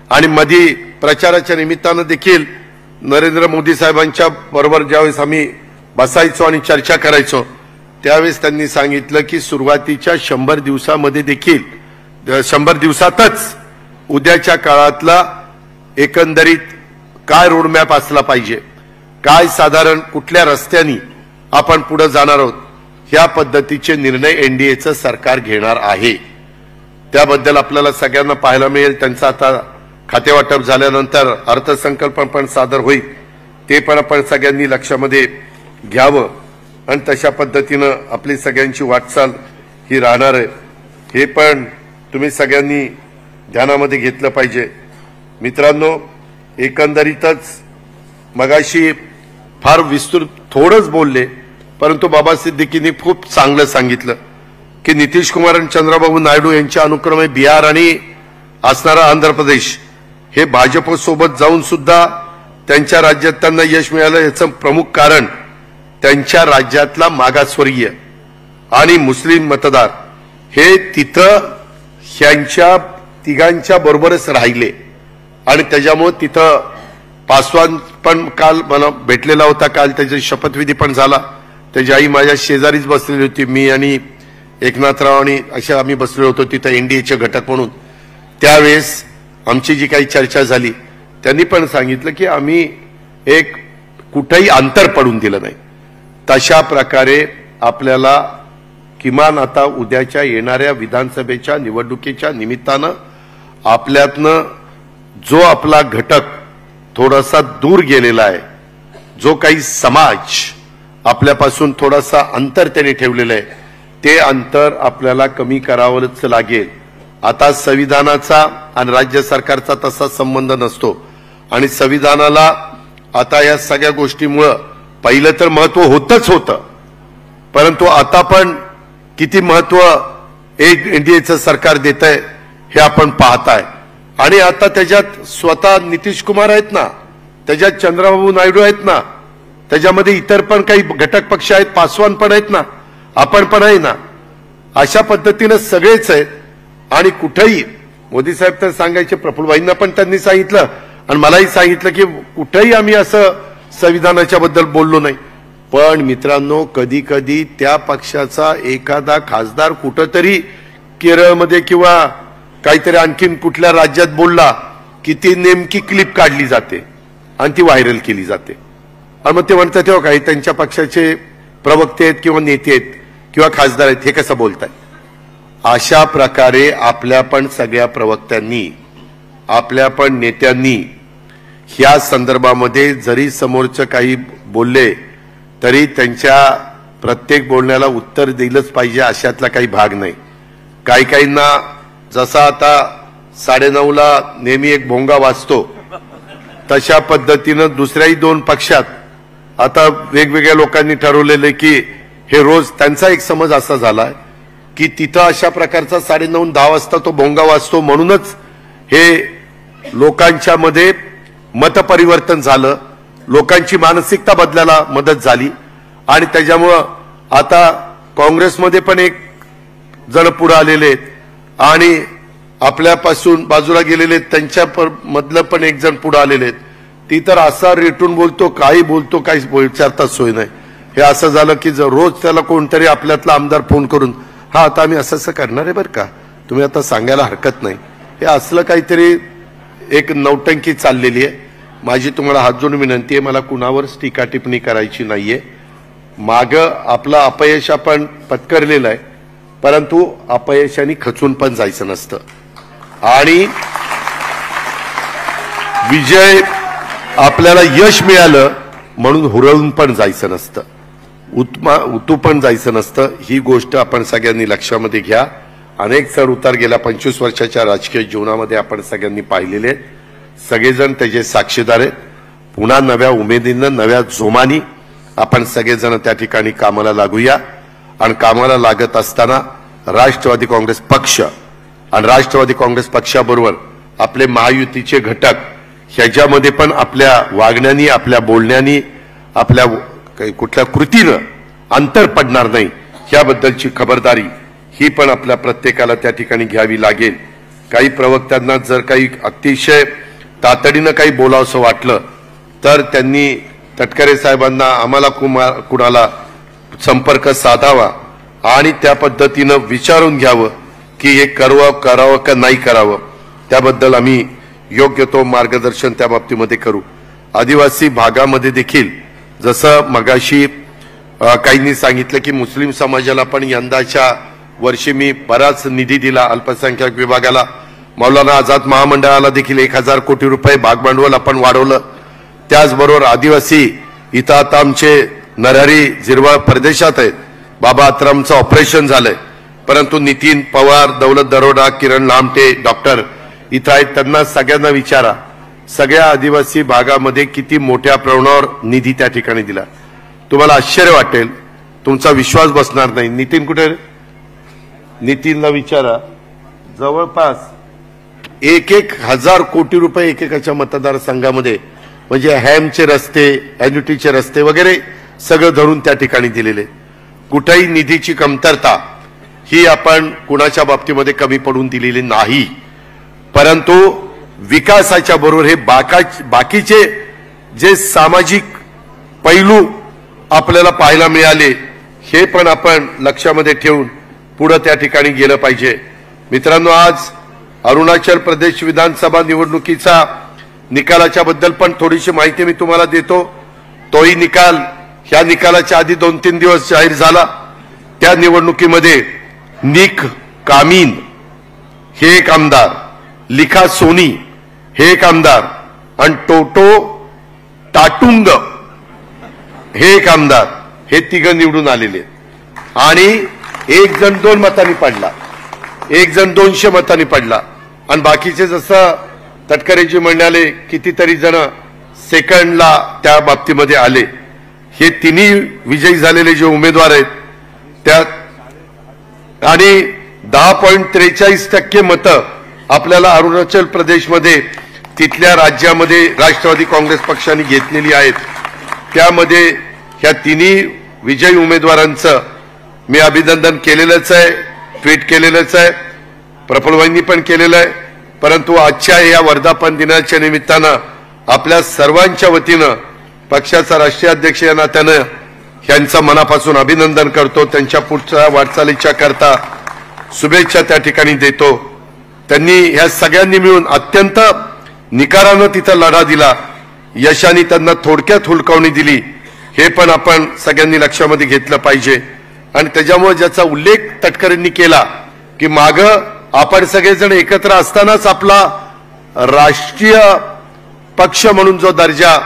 आणि मध्ये प्रचाराच्या निमित्तानं देखील नरेंद्र मोदी साहेबांच्या बरोबर ज्यावेळेस आम्ही बसायचो आणि चर्चा करायचो त्यावेळेस त्यांनी सांगितलं की सुरुवातीच्या 100 दिवसामध्ये देखील 100 दिवसातच उद्याच्या काळातला एकंदरीत काय रोडमॅप असला पाहिजे, काय साधारण कुठल्या रस्त्यानी आपण पुढे जाणार आहोत, ह्या पद्धतीचे निर्णय एनडीएचं सरकार घेणार आहे। त्याबद्दल आपल्याला सगळ्यांना पाहायला मिळेल। त्यांचं आता खातेवाटप झाल्यानंतर अर्थसंकल्प पण सादर होईल, ते पण आपण सगळ्यांनी लक्षामध्ये घ्यावं आणि तशा पद्धतीनं आपली सगळ्यांची वाटचाल ही राहणार आहे, हे पण तुम्ही सगळ्यांनी ध्यानामध्ये घेतलं पाहिजे। मित्रांनो, एकंदरीतच मगाशी फार विस्तृत थोडंच बोलले, परंतु बाबा सिद्दीकींनी खूप चांगलं सांगितलं की नितीश कुमार आणि चंद्रबाबू नायडू यांच्या अनुक्रमे बिहार आणि असणारा आंध्र प्रदेश हे भाजपसोबत जाऊन सुद्धा त्यांच्या राज्यात त्यांना यश मिळालं। याचं प्रमुख कारण त्यांच्या राज्यातला मागासवर्गीय आणि मुस्लिम मतदार हे तिथं ह्यांच्या तिघांच्या बरोबरच राहिले आणि त्याच्यामुळे तिथं पासवान पण काल मला भेटलेला होता, काल त्याची शपथविधी पण झाला। त्याची आई माझ्या शेजारीच बसलेली होती, मी आणि एकनाथराव आणि अशा आम्ही बसलेलो होतो तिथं एनडीएचे घटक म्हणून। त्यावेळेस आमची जी काही चर्चा झाली त्यांनी पण सांगितलं की आम्ही एक कुठेही अंतर पडून दिलं नाही। तशा प्रकारे आपल्याला किमान आता उद्याच्या येणाऱ्या विधानसभेच्या निवडणुकीच्या निमित्तानं आपल्यातनं जो आपला घटक थोडासा दूर गेलेला आहे, जो काही समाज आपल्यापासून थोडासा अंतर त्यांनी ठेवलेलं आहे, ते अंतर आपल्याला कमी करावंच लागेल। आता संविधानाचा आणि राज्य सरकारचा तसा संबंध नसतो आणि संविधानाला आता या सगळ्या गोष्टीमुळं पहिलं तर महत्व होतच होतं, परंतु आता पण किती महत्व एक एनडीएचं सरकार देतंय हे आपण पाहताय। आणि आता त्याच्यात स्वतः नितीश कुमार आहेत ना, त्याच्यात चंद्रबाबू नायडू आहेत ना, त्याच्यामध्ये इतर पण काही घटक पक्ष आहेत, पासवान पण आहेत ना, आपण पण आहे ना, अशा पद्धतीनं सगळेच आहेत। आणि कुठेही मोदी साहेब तर सांगायचे, प्रफुल्लभाईंना पण त्यांनी सांगितलं आणि मलाही सांगितलं की कुठेही आम्ही असं संविधानाच्या बद्दल बोललो नाही। पण मित्रांनो, कधी कधी त्या पक्षाचा एखादा खासदार कुठंतरी केरळमध्ये किंवा काहीतरी आणखीन कुठल्या राज्यात बोलला की ती नेमकी क्लिप काढली जाते आणि ती व्हायरल केली जाते आणि मग ते म्हणतात तेव्हा काही त्यांच्या पक्षाचे प्रवक्ते आहेत किंवा नेते आहेत किंवा खासदार आहेत, हे कसं बोलताय। अशा प्रकारे आपल्या पण सगळ्या प्रवक्त्यांनी, आपल्या पण नेत्यांनी ह्या संदर्भामध्ये जरी समोरचं काही बोलले तरी त्यांच्या प्रत्येक बोलण्याला उत्तर दिलंच पाहिजे अशातला काही भाग नाही। काहींना जसा आता 9:30ला नेहमी एक भोंगा वाजतो तशा पद्धतीनं दुसऱ्याही 2 पक्षात आता वेगवेगळ्या लोकांनी ठरवलेले की हे रोज त्यांचा एक समज असा झालाय की तिथं अशा प्रकारचा 9:30-10 वाजता तो भोंगा वाजतो म्हणूनच हे लोकांच्या मध्ये मतपरिवर्तन झालं, लोकांची मानसिकता बदलायला मदत झाली आणि त्याच्यामुळं आता काँग्रेसमध्ये पण एक जण पुढे आलेले आहेत आणि आपल्यापासून बाजूला गेलेले त्यांच्या मधलं पण एक जण पुढे आलेले आहेत। ती तर असा रेटून बोलतो, काही बोलतो, काही विचारता सोय नाही। हे असं झालं की जर रोज त्याला कोणतरी आपल्यातला आमदार फोन करून हा आता आम्ही असं करणार आहे बरं का, तुम्ही आता सांगायला हरकत नाही, हे असलं काहीतरी एक नौटंकी चाललेली आहे। माझी तुम्हाला हात जोडून विनंती आहे, मला कुणावरच टीका टिप्पणी करायची नाहीये। मागं आपलं अपयश आपण पत्करलेलं आहे, परंतु अपयशाने खचून पण जायचं नसतं आणि विजय आपल्याला यश मिळालं म्हणून हुरळून पण जायचं नसतं, उतू पण जायचं नसतं. ही गोष्ट आपण सगळ्यांनी लक्षामध्ये घ्या. अनेक चढ उतार गेल्या 25 वर्षाच्या राजकीय जीवनामध्ये आपण सगळ्यांनी पाहिलेले, सगळेजण त्याचे साक्षीदार आहेत. पुन्हा नव्या उमेदीनं नव्या जोमानी आपण सगळेजण त्या ठिकाणी कामाला लागूया. आणि कामाला लागत असताना राष्ट्रवादी काँग्रेस पक्ष आणि राष्ट्रवादी काँग्रेस पक्षाबरोबर आपले महायुतीचे घटक ह्याच्यामध्ये पण आपल्या वागण्यानी, आपल्या बोलण्यानी, आपल्या कुठल्या कृतीनं अंतर पडणार नाही ह्याबद्दलची खबरदारी ही पण आपल्या प्रत्येकाला त्या ठिकाणी घ्यावी लागेल. काही प्रवक्त्यांना जर काही अतिशय तातडीनं काही बोलावंसं वाटलं तर त्यांनी तटकरे साहेबांना आम्हाला कुणाला संपर्क साधावा आणि त्या पद्धतीनं विचारून घ्यावं की हे करावं का नाही करावं. त्याबद्दल आम्ही योग्य तो मार्गदर्शन त्या बाबतीमध्ये करू. आदिवासी भागामध्ये देखील जसं मगाशी काहींनी सांगितलं की मुस्लिम समाजाला पण यंदाच्या वर्षी मी बराच निधी दिला, अल्पसंख्याक विभागाला, मौलाना आझाद महामंडळाला देखील 1000 कोटी रुपये भागभांडवल आपण वाढवलं. त्याचबरोबर आदिवासी इथं आता आमचे नरहरी जिरवळ प्रदेशात आहेत. बाबा आत्रामचं ऑपरेशन झालंय, परंतु नितीन पवार, दौलत दरोडा, किरण लामटे डॉक्टर इथं आहेत. त्यांना सगळ्यांना विचारा, सगळ्या आदिवासी भागामध्ये किती मोठ्या प्रमाणावर निधी त्या ठिकाणी दिला. तुम्हाला आश्चर्य वाटेल, तुमचा विश्वास बसणार नाही. नितीन कुठे? नितीनला विचारा. जवळपास 1,000 कोटी रुपये एकेकाच्या मतदारसंघामध्ये, म्हणजे हॅमचे रस्ते, एन्युटीचे रस्ते वगैरे सगळं धरून त्या ठिकाणी दिलेले. कुठेही निधीची कमतरता ही आपण कुणाच्या बाबतीमध्ये कमी पडून दिलेली नाही. परंतु विकासाच्या बरोबर हे बाकीचे जे सामाजिक पैलू आपल्याला पाहायला मिळाले हे पण आपण लक्षामध्ये ठेवून पुढे त्या ठिकाणी गेलं पाहिजे. मित्रांनो, आज अरुणाचल प्रदेश विधानसभा निवडणुकीचा निकालाच्या बद्दल पण थोडीशी माहिती मी तुम्हाला देतो. तोही निकाल ह्या निकालाच्या आधी 2-3 दिवस जाहीर झाला. त्या निवडणुकीमध्ये निक कामीन हे एक आमदार, लिखा सोनी हे एक आमदार आणि टोटो टाटुंग हे एक आमदार, हे तिघं निवडून आलेले. आणि एक जण 2 मतांनी पडला, एक जण 200 मतांनी पडला. आणि बाकीचे जसं तटकरेजी म्हणाले कितीतरी जण सेकंडला त्या बाबतीमध्ये आले. हे तिन्ही विजयी झालेले जे उमेदवार आहेत त्यात आणि 10.43% मतं आपल्याला अरुणाचल प्रदेशमध्ये तिथल्या राज्यामध्ये राष्ट्रवादी काँग्रेस पक्षाने घेतलेली आहेत. त्यामध्ये ह्या तिन्ही विजयी उमेदवारांचं मी अभिनंदन केलेलंच आहे, ट्विट केलेलंच आहे, प्रफुल्लभाईंनी पण केलेलं आहे. परंतु आजच्या या वर्धापन दिनाच्या निमित्तानं आपल्या सर्वांच्या वतीनं पक्षाचा राष्ट्रीय अध्यक्ष या नात्यानं यांचं मनापासून अभिनंदन करतो. त्यांच्या पुढच्या वाटचालीच्या करता शुभेच्छा त्या ठिकाणी देतो. त्यांनी ह्या सगळ्यांनी मिळून अत्यंत निकारानं तिथं लढा दिला. यशाने त्यांना थोडक्यात हुलकावणी दिली, हे पण आपण सगळ्यांनी लक्षामध्ये घेतलं पाहिजे. आणि त्याच्यामुळे ज्याचा उल्लेख तटकरेंनी केला की मागं आपण सगळेजण एकत्र असतानाच आपला राष्ट्रीय पक्ष म्हणून जो दर्जा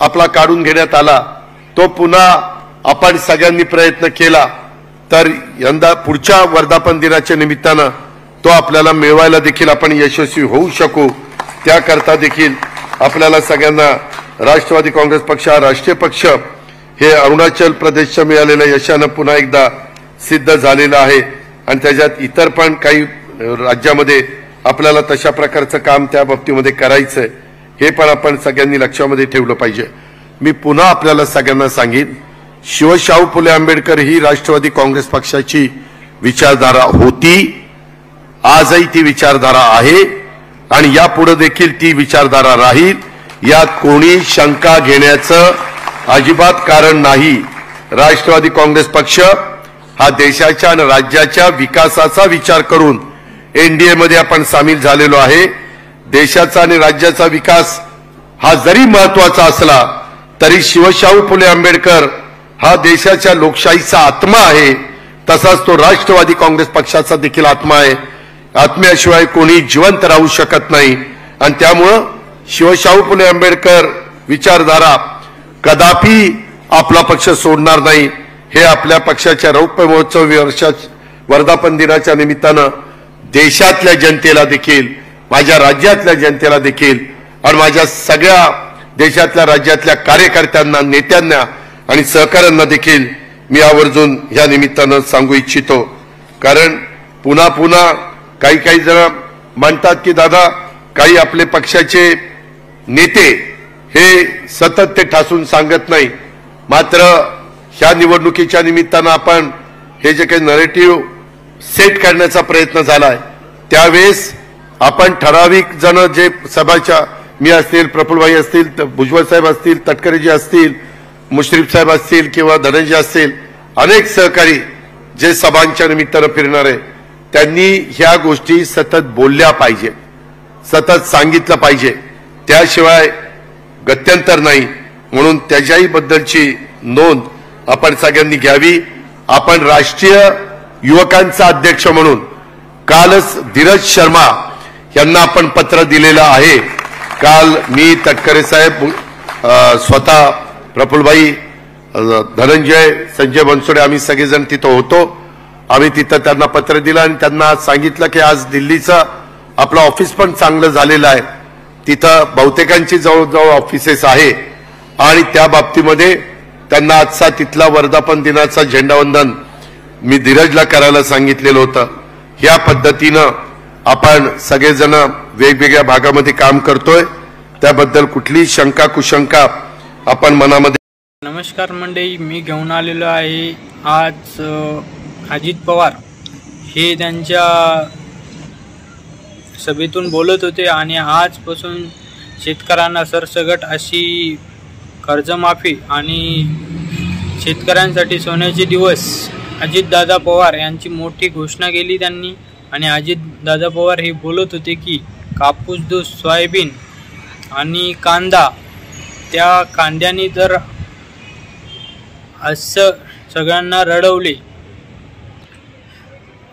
आपला काढून घेण्यात आला तो पुन्हा आपण सगळ्यांनी प्रयत्न केला तर यंदा पुढच्या वर्धापन दिनाच्या निमित्तानं तो आपल्याला मिळवायला देखील आपण यशस्वी होऊ शकू. त्याकरता देखील आपल्याला सगळ्यांना राष्ट्रवादी काँग्रेस पक्ष हा राष्ट्रीय पक्ष हे अरुणाचल प्रदेशच्या मिळालेल्या यशानं पुन्हा एकदा सिद्ध झालेलं आहे. आणि त्याच्यात इतर पण काही राज्यामध्ये आपल्याला तशा प्रकारचं काम त्या बाबतीमध्ये करायचंय, हे पण आपण सगळ्यांनी लक्षामध्ये ठेवलं पाहिजे. मी पुन्हा आपल्याला सगळ्यांना सांगेन, शिवशाहू फुले आंबेडकर ही राष्ट्रवादी काँग्रेस पक्षाची विचारधारा होती, आजही ती विचारधारा आहे आणि यापुढे देखील ती विचारधारा राहील. यात कोणी शंका घेण्याचं अजिबात कारण नाही. राष्ट्रवादी काँग्रेस पक्ष हा देशाच्या आणि राज्याच्या विकासाचा विचार करून एनडीए मध्ये आपण सामील झालेलो आहे. देशाचा आणि राज्याचा विकास हा जरी महत्वाचा असला तरी शिवशाहू फुले आंबेडकर हा देशाच्या लोकशाहीचा आत्मा आहे, तसाच तो राष्ट्रवादी काँग्रेस पक्षाचा देखील आत्मा आहे. आत्म्याशिवाय कोणी जिवंत राहू शकत नाही. आणि त्यामुळं शिवशाहू फुले आंबेडकर विचारधारा कदापि आपला पक्ष सोडणार नाही, हे आपल्या पक्षाच्या रौप्य महोत्सव वर्धापन दिनाच्या निमित्तानं देशातल्या जनतेला देखील, माझ्या राज्यातल्या जनतेला देखील आणि माझ्या सगळ्या देशातल्या राज्यातल्या कार्यकर्त्यांना, नेत्यांना आणि सहकाऱ्यांना देखील मी आवर्जून या निमित्तानं सांगू इच्छितो. कारण पुन्हा पुन्हा काही जण म्हणतात की दादा काही आपले पक्षाचे नेते हे सतत ते ठासून सांगत नाही, मात्र ह्या निवडणुकीच्या निमित्तानं आपण हे जे काही नरेटिव्ह सेट करण्याचा प्रयत्न झालाय त्यावेळेस आपण ठराविक जण जे सभाच्या, मी असतील, प्रफुल्लभाई असतील, भुजबळ साहेब असतील, तटकरेजी असतील, मुश्रीफ साहेब असतील किंवा धनंजय असतील, अनेक सहकारी जे सभांच्या निमित्तानं फिरणार आहे त्यांनी ह्या गोष्टी सतत बोलल्या पाहिजे, सतत सांगितलं पाहिजे, त्याशिवाय गत्यंतर नाही. म्हणून त्याच्याही बद्दलची नोंद आपण सगळ्यांनी घ्यावी. आपण राष्ट्रीय युवकांचा अध्यक्ष म्हणून कालच धीरज शर्मा यांना आपण पत्र दिलेलं आहे. काल मी, तटकरे साहेब, स्वतः प्रफुल्लभाई, धनंजय, संजय बनसोडे आम्ही सगळेजण तिथं होतो. आम्ही तिथं त्यांना पत्र दिलं आणि त्यांना सांगितलं की आज दिल्लीचं आपलं ऑफिस पण चांगलं झालेलं आहे, तिथं बहुतेकांची जवळजवळ ऑफिसेस आहे आणि त्या बाबतीमध्ये त्यांना आजचा तिथला वर्धापन दिनाचा झेंडावंदन मी धीरजला करायला सांगितलेलं होतं. ह्या पद्धतीनं आपण सगळेजण वेगवेगळ्या भागामध्ये काम करतोय, त्याबद्दल कुठलीही शंका कुशंका आपण मनामध्ये. नमस्कार मंडळी, मी घेऊन आलेलो आहे आज अजित पवार हे त्यांच्या सभेतून बोलत होते आणि आजपासून शेतकऱ्यांना सरसकट अशी कर्जमाफी आणि शेतकऱ्यांसाठी सोन्याचे दिवस अजितदादा पवार यांची मोठी घोषणा केली त्यांनी. आणि अजितदादा पवार हे बोलत होते की कापूस, दूध, सोयाबीन आणि कांदा, त्या कांद्याने जर असं सगळ्यांना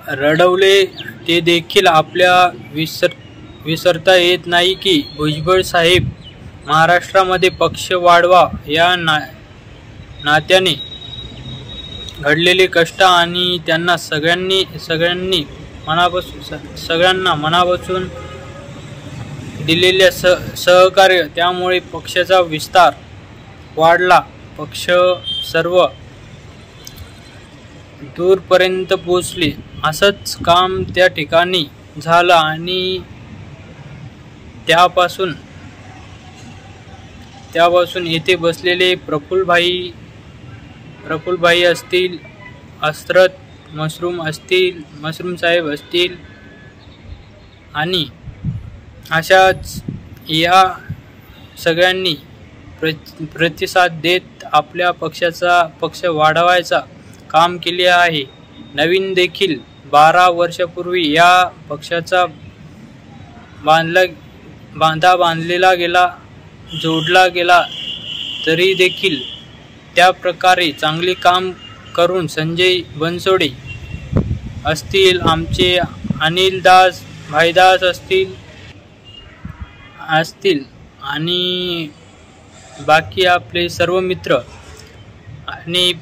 रडवले ते देखील आपल्या विसरता येत नाही की भुजबळ साहेब महाराष्ट्रामध्ये पक्ष वाढवा या नात्याने घडलेले कष्ट आणि त्यांना सगळ्यांनी मनापासून दिलेले सहकार्य, त्यामुळे पक्षाचा विस्तार वाढला, पक्ष सर्व दूरपर्यंत पोहोचले. असंच काम त्या ठिकाणी झालं आणि त्यापासून येथे बसलेले प्रफुल्लभाई असतील, अस्त्रत मशरूम साहेब असतील आणि अशाच या सगळ्यांनी प्रतिसाद देत आपल्या पक्ष वाढवायचा काम केले आहे. नवीन देखील 12 वर्षापूर्वी या पक्षाचा बांधलेला गेला, जोडला गेला, तरी देखील त्या प्रकारे चांगले काम करून संजय बनसोडे असतील, आमचे अनिल दास भाईदास असतील आणि बाकी आपले सर्व मित्र आणि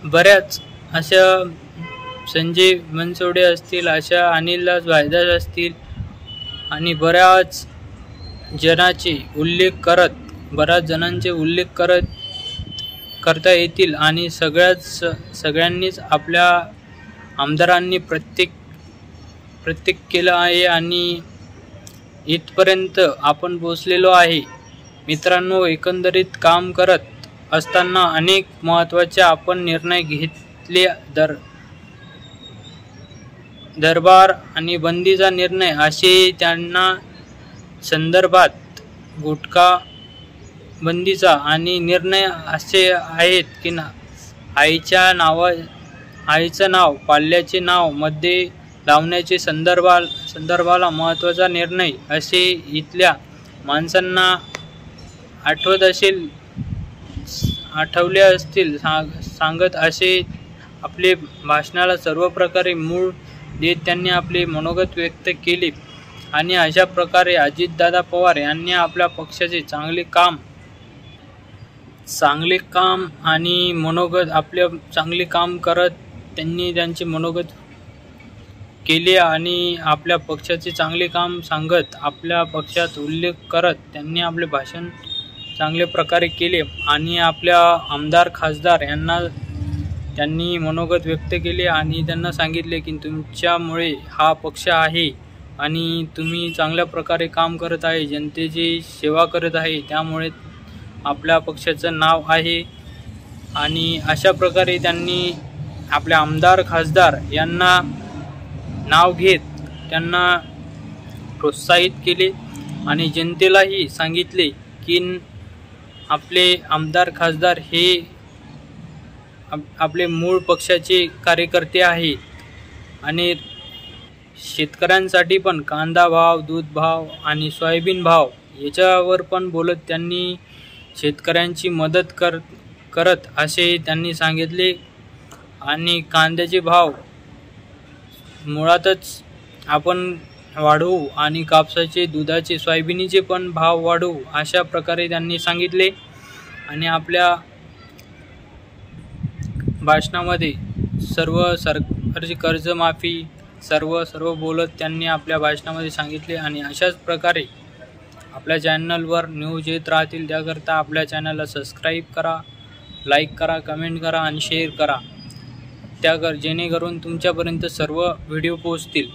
बऱ्याच अशा संजय बनसोडे असतील, अशा अनिल दास भाईदास असतील आणि बऱ्याच जणांचे उल्लेख करता येतील. आणि सगळ्यांनीच आपल्या आमदारांनी प्रत्येक केलं आहे आणि इथपर्यंत आपण पोचलेलो आहे. मित्रांनो, एकंदरीत काम करत असताना अनेक महत्त्वाचे आपण निर्णय घेतले. दरबार आणि बंदीचा निर्णय असे त्यांना संदर्भात गुटखा बंदीचा आणि निर्णय असे आहेत की आईचं नाव पाल्याचे नाव मध्ये लावण्याचे संदर्भाला महत्त्वाचा निर्णय असे इथल्या माणसांना आठवले असतील सांगत असे आपले भाषणाला सर्व प्रकारे मूळ देत त्यांनी आपले मनोगत व्यक्त केले. आणि अशा प्रकारे अजितदादा पवार यांनी आपल्या पक्षाचे चांगले काम चांगले काम आणि मनोगत आपले चांगले काम करत त्यांनी त्यांचे मनोगत केले आणि आपल्या पक्षाचे चांगले काम सांगत आपल्या पक्षात उल्लेख करत त्यांनी आपले भाषण चांगल्या प्रकारे केले आणि आपल्या आमदार खासदार यांना त्यांनी मनोगत व्यक्त केले आणि त्यांना सांगितले की तुमच्यामुळे हा पक्ष आहे आणि तुम्ही चांगल्या प्रकारे काम करत आहे, जनतेची सेवा करत आहे, त्यामुळे आपल्या पक्षाचं नाव आहे. आणि अशा प्रकारे त्यांनी आपल्या आमदार खासदार यांना नाव घेत त्यांना प्रोत्साहित केले आणि जनतेलाही सांगितले की आपले आमदार खासदार हे आपले मूळ पक्षाचे कार्यकर्ते आहेत आणि शेतकऱ्यांसाठी पण कांदा भाव, दूध भाव आणि सोयाबीन भाव याच्यावर पण बोलत त्यांनी शेतकऱ्यांची मदत करत असे त्यांनी सांगितले. आणि कांद्याचे भाव मुळातच आपण वाढवू आणि कापसाचे, दुधाचे, सोयाबीनचे पण भाव वाढवू अशा प्रकारे त्यांनी सांगितले. आणि आपल्या भाषणामध्ये सर्व सरकारची कर्जमाफी सर्व बोलत त्यांनी आपल्या भाषणामध्ये सांगितले. आणि अशाच प्रकारे आपल्या चॅनलवर न्यूज येत राहतील, त्याकरता आपल्या चॅनलला सबस्क्राईब करा, लाईक करा, कमेंट करा आणि शेअर करा, जेणेकरून तुमच्यापर्यंत सर्व व्हिडिओ पोहोचतील.